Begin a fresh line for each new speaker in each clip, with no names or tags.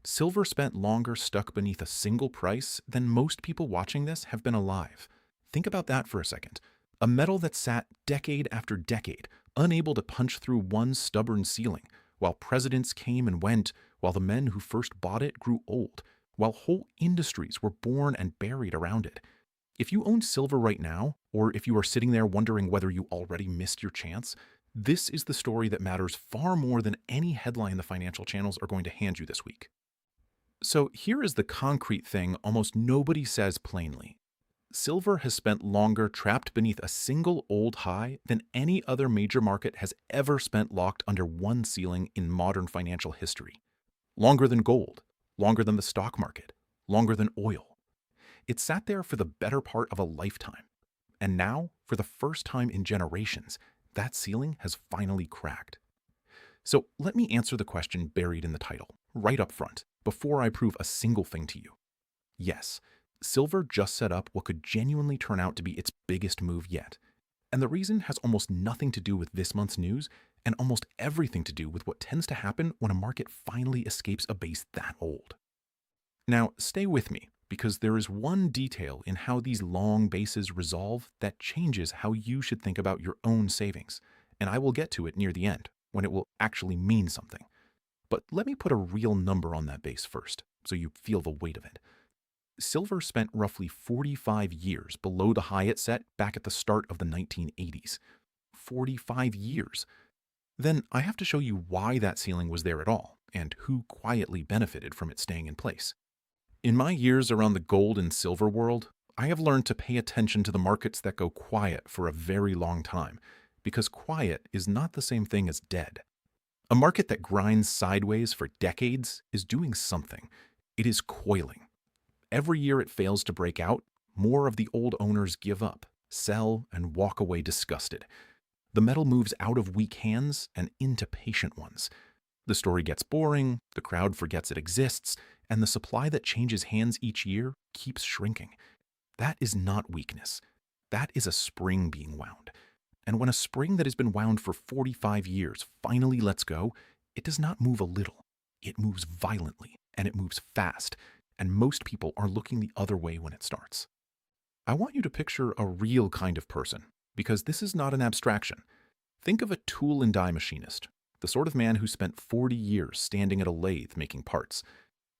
Silver spent longer stuck beneath a single price than most people watching this have been alive. Think about that for a second. A metal that sat decade after decade, unable to punch through one stubborn ceiling, while presidents came and went, while the men who first bought it grew old, while whole industries were born and buried around it. If you own silver right now, or if you are sitting there wondering whether you already missed your chance, this is the story that matters far more than any headline the financial channels are going to hand you this week. So here is the concrete thing almost nobody says plainly. Silver has spent longer trapped beneath a single old high than any other major market has ever spent locked under one ceiling in modern financial history. Longer than gold, longer than the stock market, longer than oil. It sat there for the better part of a lifetime. And now, for the first time in generations, that ceiling has finally cracked. So let me answer the question buried in the title, right up front, before I prove a single thing to you. Yes, silver just set up what could genuinely turn out to be its biggest move yet. And the reason has almost nothing to do with this month's news and almost everything to do with what tends to happen when a market finally escapes a base that old. Now, stay with me, because there is one detail in how these long bases resolve that changes how you should think about your own savings, and I will get to it near the end, when it will actually mean something. But let me put a real number on that base first, so you feel the weight of it. Silver spent roughly 45 years below the high it set back at the start of the 1980s. 45 years. Then I have to show you why that ceiling was there at all, and who quietly benefited from it staying in place. In my years around the gold and silver world, I have learned to pay attention to the markets that go quiet for a very long time, because quiet is not the same thing as dead. A market that grinds sideways for decades is doing something. It is coiling. Every year it fails to break out, more of the old owners give up, sell, and walk away disgusted. The metal moves out of weak hands and into patient ones. The story gets boring, the crowd forgets it exists, and the supply that changes hands each year keeps shrinking. That is not weakness. That is a spring being wound. And when a spring that has been wound for 45 years finally lets go, it does not move a little. It moves violently, and it moves fast, and most people are looking the other way when it starts. I want you to picture a real kind of person, because this is not an abstraction. Think of a tool and die machinist, the sort of man who spent 40 years standing at a lathe making parts.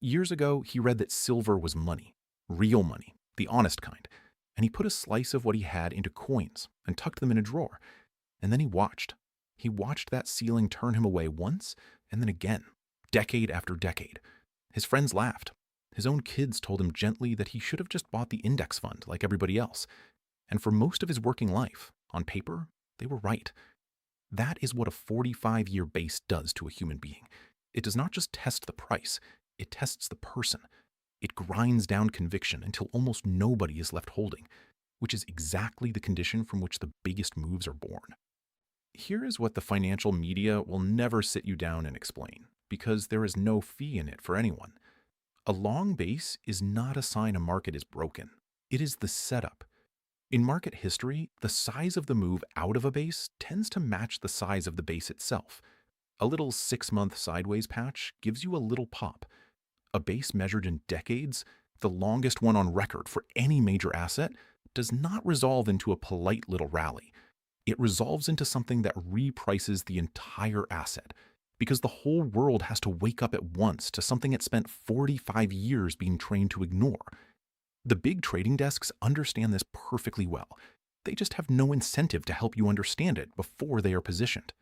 Years ago, he read that silver was money, real money, the honest kind, and he put a slice of what he had into coins and tucked them in a drawer. And then he watched. He watched that ceiling turn him away once and then again, decade after decade. His friends laughed. His own kids told him gently that he should have just bought the index fund like everybody else. And for most of his working life, on paper, they were right. That is what a 45-year base does to a human being. It does not just test the price, it tests the person. It grinds down conviction until almost nobody is left holding, which is exactly the condition from which the biggest moves are born. Here is what the financial media will never sit you down and explain, because there is no fee in it for anyone. A long base is not a sign a market is broken. It is the setup. In market history, the size of the move out of a base tends to match the size of the base itself. A little 6-month sideways patch gives you a little pop. A base measured in decades, the longest one on record for any major asset, does not resolve into a polite little rally. It resolves into something that reprices the entire asset, because the whole world has to wake up at once to something it spent 45 years being trained to ignore. The big trading desks understand this perfectly well. They just have no incentive to help you understand it before they are positioned.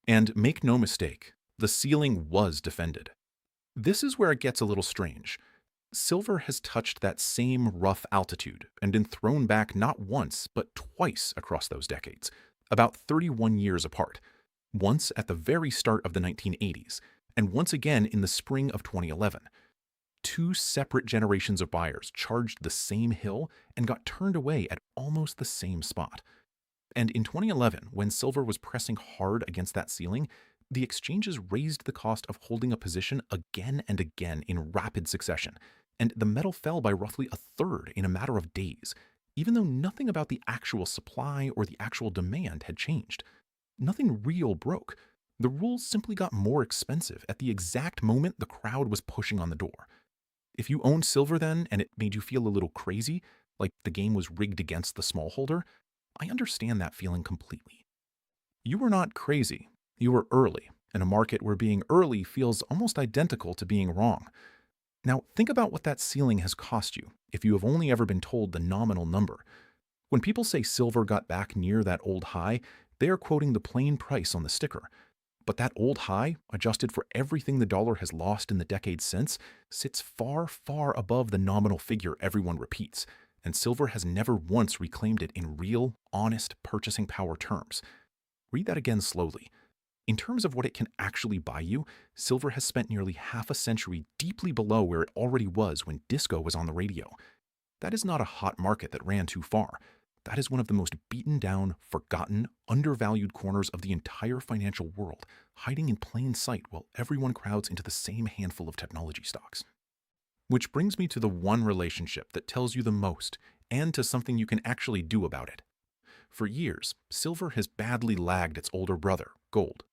And make no mistake, the ceiling was defended. This is where it gets a little strange. Silver has touched that same rough altitude and been thrown back not once, but twice across those decades, about 31 years apart. Once at the very start of the 1980s, and once again in the spring of 2011. Two separate generations of buyers charged the same hill and got turned away at almost the same spot. And in 2011, when silver was pressing hard against that ceiling, the exchanges raised the cost of holding a position again and again in rapid succession, and the metal fell by roughly a third in a matter of days, even though nothing about the actual supply or the actual demand had changed. Nothing real broke. The rules simply got more expensive at the exact moment the crowd was pushing on the door. If you owned silver then and it made you feel a little crazy, like the game was rigged against the smallholder, I understand that feeling completely. You were not crazy. You were early, in a market where being early feels almost identical to being wrong. Now, think about what that ceiling has cost you if you have only ever been told the nominal number. When people say silver got back near that old high, they are quoting the plain price on the sticker. But that old high, adjusted for everything the dollar has lost in the decades since, sits far, far above the nominal figure everyone repeats, and silver has never once reclaimed it in real, honest purchasing power terms. Read that again slowly. In terms of what it can actually buy you, silver has spent nearly half a century deeply below where it already was when disco was on the radio. That is not a hot market that ran too far. That is one of the most beaten down, forgotten, undervalued corners of the entire financial world, hiding in plain sight while everyone crowds into the same handful of technology stocks. Which brings me to the one relationship that tells you the most, and to something you can actually do about it. For years, silver has badly lagged its older brother, gold.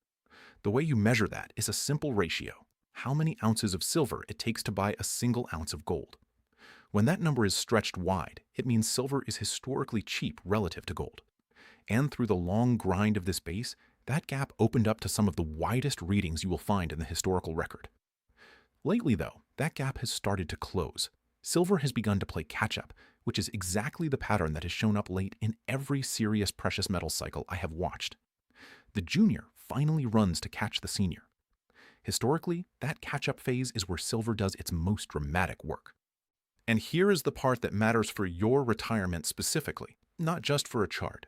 The way you measure that is a simple ratio: how many ounces of silver it takes to buy a single ounce of gold. When that number is stretched wide, it means silver is historically cheap relative to gold. And through the long grind of this base, that gap opened up to some of the widest readings you will find in the historical record. Lately, though, that gap has started to close. Silver has begun to play catch-up, which is exactly the pattern that has shown up late in every serious precious metal cycle I have watched. The junior finally runs to catch the senior. Historically, that catch-up phase is where silver does its most dramatic work. And here is the part that matters for your retirement specifically, not just for a chart.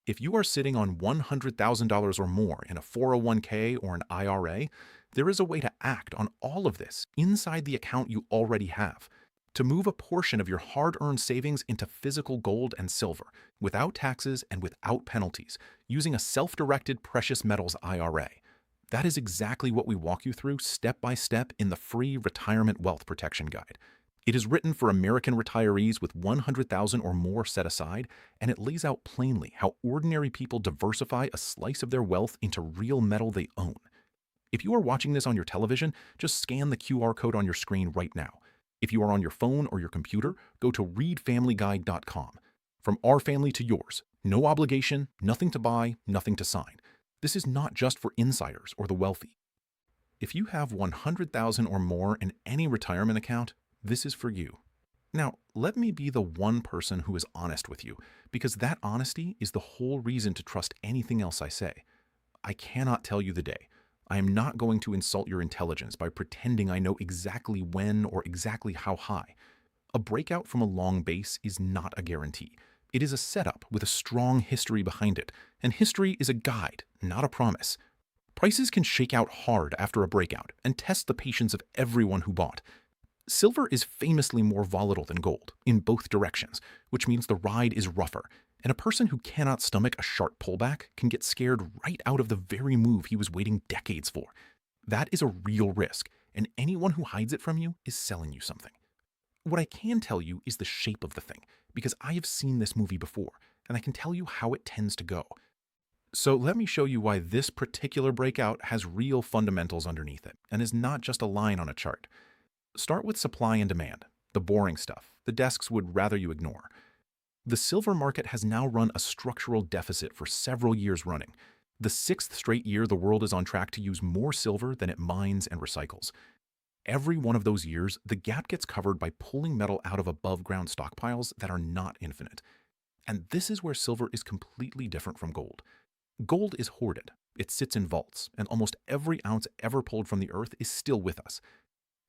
If you are sitting on $100,000 or more in a 401k or an IRA, there is a way to act on all of this inside the account you already have, to move a portion of your hard-earned savings into physical gold and silver, without taxes and without penalties, using a self-directed precious metals IRA. That is exactly what we walk you through step by step in the free Retirement Wealth Protection Guide. It is written for American retirees with $100,000 or more set aside, and it lays out plainly how ordinary people diversify a slice of their wealth into real metal they own. If you are watching this on your television, just scan the QR code on your screen right now. If you are on your phone or your computer, go to readfamilyguide.com. From our family to yours, no obligation, nothing to buy, nothing to sign. This is not just for insiders or the wealthy. If you have $100,000 or more in any retirement account, this is for you. Now, let me be the one person who is honest with you, because that honesty is the whole reason to trust anything else I say. I cannot tell you the day. I am not going to insult your intelligence by pretending I know exactly when or exactly how high. A breakout from a long base is not a guarantee. It is a setup with a strong history behind it, and history is a guide, not a promise. Prices can shake out hard after a breakout and test the patience of everyone who bought. Silver is famously more volatile than gold, in both directions, which means the ride is rougher, and a person who cannot stomach a sharp pullback can get scared right out of the very move he was waiting decades for. That is a real risk, and anyone who hides it from you is selling you something. What I can tell you is the shape of the thing, because I have seen this movie before, and I can tell you how it tends to go. So let me show you why this particular breakout has real fundamentals underneath it, and is not just a line on a chart. Start with supply and demand, the boring stuff the desks would rather you ignore. The silver market has now run a structural deficit for several years running. The sixth straight year the world is on track to use more silver than it mines and recycles. Every one of those years, the gap gets covered by pulling metal out of above-ground stockpiles that are not infinite. And this is where silver is completely different from gold. Gold is hoarded. It sits in vaults, and almost every ounce ever pulled from the earth is still with us.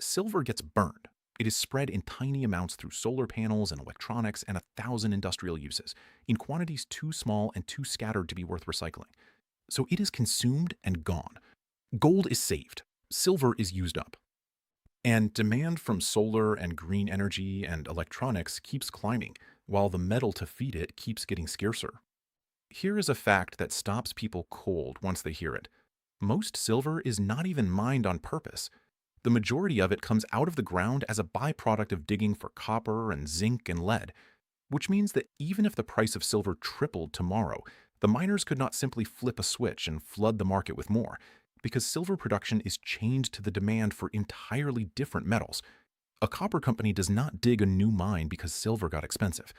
Silver gets burned. It is spread in tiny amounts through solar panels and electronics and 1,000 industrial uses, in quantities too small and too scattered to be worth recycling. So it is consumed and gone. Gold is saved. Silver is used up. And demand from solar and green energy and electronics keeps climbing, while the metal to feed it keeps getting scarcer. Here is a fact that stops people cold once they hear it. Most silver is not even mined on purpose. The majority of it comes out of the ground as a byproduct of digging for copper and zinc and lead, which means that even if the price of silver tripled tomorrow, The miners could not simply flip a switch and flood the market with more, because silver production is chained to the demand for entirely different metals. A copper company does not dig a new mine because silver got expensive.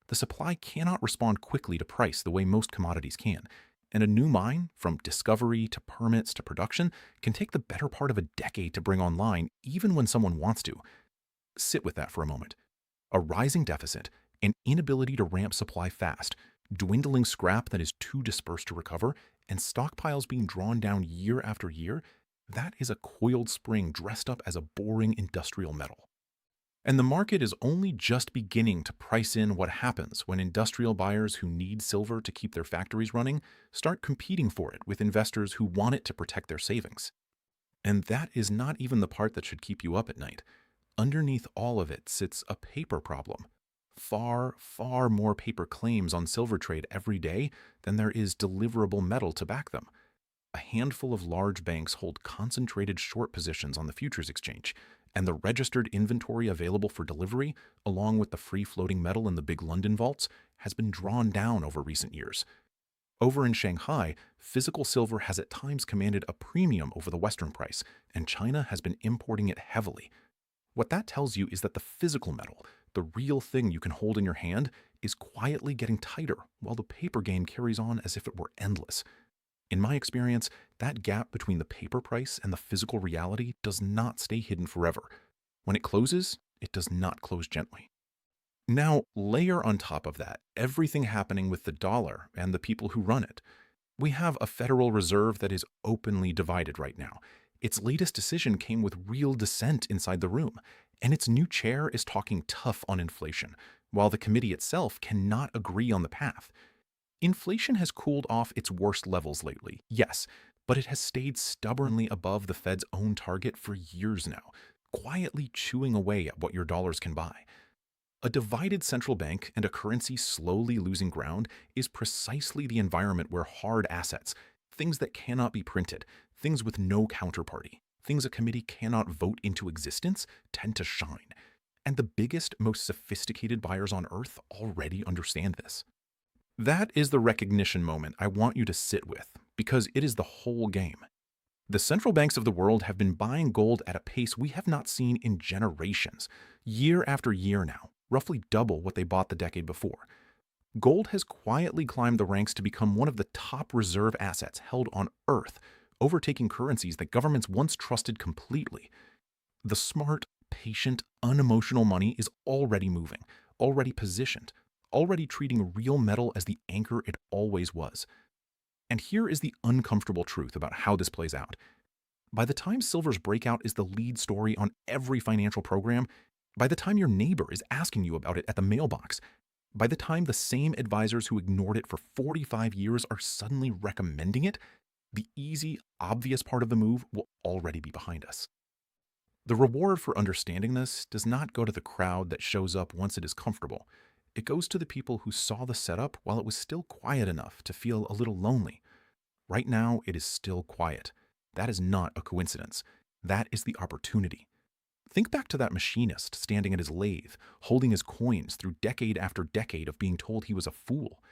The supply cannot respond quickly to price the way most commodities can, and a new mine, from discovery to permits to production, can take the better part of a decade to bring online even when someone wants to. Sit with that for a moment. A rising deficit, an inability to ramp supply fast, dwindling scrap that is too dispersed to recover, and stockpiles being drawn down year after year, that is a coiled spring dressed up as a boring industrial metal. And the market is only just beginning to price in what happens when industrial buyers who need silver to keep their factories running start competing for it with investors who want it to protect their savings. And that is not even the part that should keep you up at night. Underneath all of it sits a paper problem. Far, far more paper claims on silver trade every day than there is deliverable metal to back them. A handful of large banks hold concentrated short positions on the futures exchange, and the registered inventory available for delivery, along with the free-floating metal in the big London vaults, has been drawn down over recent years. Over in Shanghai, physical silver has at times commanded a premium over the Western price, and China has been importing it heavily. What that tells you is that the physical metal, the real thing you can hold in your hand, is quietly getting tighter while the paper game carries on as if it were endless. In my experience, that gap between the paper price and the physical reality does not stay hidden forever. When it closes, it does not close gently. Now, layer on top of that everything happening with the dollar and the people who run it. We have a Federal Reserve that is openly divided right now. Its latest decision came with real dissent inside the room, and its new chair is talking tough on inflation, while the committee itself cannot agree on the path. Inflation has cooled off its worst levels lately, yes, but it has stayed stubbornly above the Fed's own target for years now, quietly chewing away at what your dollars can buy. A divided central bank and a currency slowly losing ground is precisely the environment where hard assets, things that cannot be printed, things with no counterparty, things a committee cannot vote into existence, tend to shine. And the biggest, most sophisticated buyers on earth already understand this. That is the recognition moment I want you to sit with, because it is the whole game. The central banks of the world have been buying gold at a pace we have not seen in generations, year after year now, roughly double what they bought the decade before. Gold has quietly climbed the ranks to become one of the top reserve assets held on Earth, overtaking currencies that governments once trusted completely. The smart, patient, unemotional money is already moving, already positioned, already treating real metal as the anchor it always was. And here is the uncomfortable truth about how this plays out. By the time silver's breakout is the lead story on every financial program, by the time your neighbor is asking you about it at the mailbox, by the time the same advisors who ignored it for 45 years are suddenly recommending it, the easy, obvious part of the move will already be behind us. The reward for understanding this does not go to the crowd that shows up once it is comfortable. It goes to the people who saw the setup while it was still quiet enough to feel a little lonely. Right now, it is still quiet. That is not a coincidence. That is the opportunity. Think back to that machinist standing at his lathe, holding his coins through decade after decade of being told he was a fool.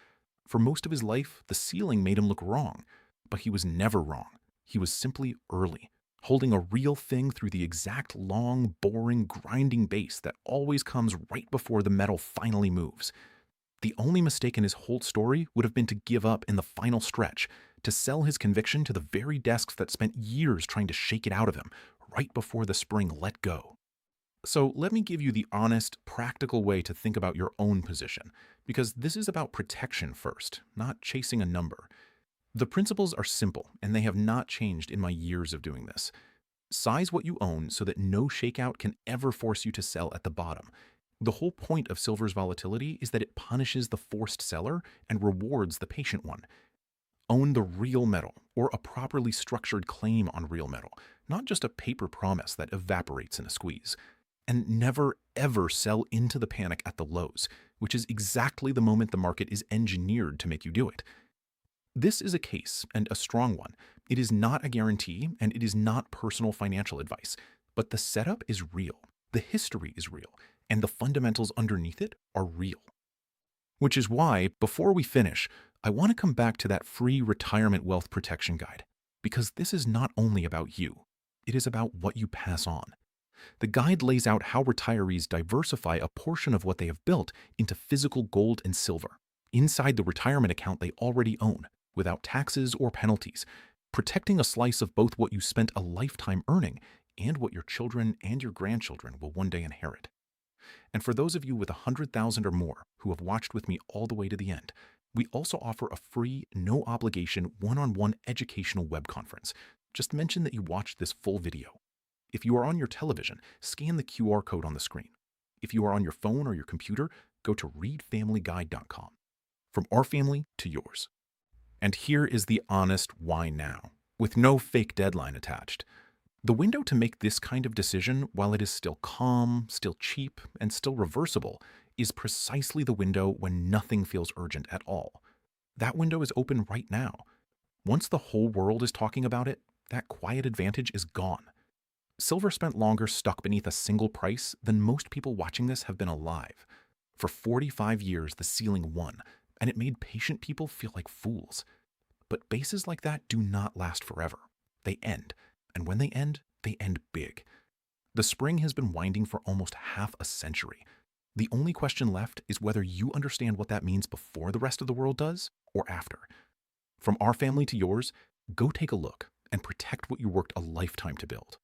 For most of his life, the ceiling made him look wrong, but he was never wrong. He was simply early, holding a real thing through the exact long, boring, grinding base that always comes right before the metal finally moves. The only mistake in his whole story would have been to give up in the final stretch, to sell his conviction to the very desks that spent years trying to shake it out of him, right before the spring let go. So let me give you the honest, practical way to think about your own position, because this is about protection first, not chasing a number. The principles are simple, and they have not changed in my years of doing this. Size what you own so that no shakeout can ever force you to sell at the bottom. The whole point of silver's volatility is that it punishes the forced seller and rewards the patient one. Own the real metal, or a properly structured claim on real metal, not just a paper promise that evaporates in a squeeze. And never, ever sell into the panic at the lows, which is exactly the moment the market is engineered to make you do it. This is a case, and a strong one. It is not a guarantee, and it is not personal financial advice. But the setup is real, the history is real, and the fundamentals underneath it are real. Which is why, before we finish, I want to come back to that free retirement wealth protection guide because this is not only about you, it is about what you pass on. The guide lays out how retirees diversify a portion of what they have built into physical gold and silver inside the retirement account they already own without taxes or penalties, protecting a slice of both what you spent a lifetime earning and what your children and your grandchildren will one day inherit. And for those of you with 100,000 or more who have watched with me all the way to the end, we also offer a free, no obligation, one-on-one educational web conference. Just mention that you watched this full video. If you are on your television, scan the QR code on the screen. If you are on your phone or your computer, go to readfamilyguide.com. From our family to yours. And here is the honest why now, with no fake deadline attached. The window to make this kind of decision, while it is still calm, still cheap, and still reversible, is precisely the window when nothing feels urgent at all. That window is open right now. Once the whole world is talking about it, that quiet advantage is gone. Silver spent longer stuck beneath a single price than most people watching this have been alive. For 45 years, the ceiling won, and it made patient people feel like fools. But bases like that do not last forever. They end, and when they end big. The spring has been winding for almost half a century. The only question left is whether you understand what that means before the rest of the world does or after. From our family to yours, go take a look and protect what you worked a lifetime to build.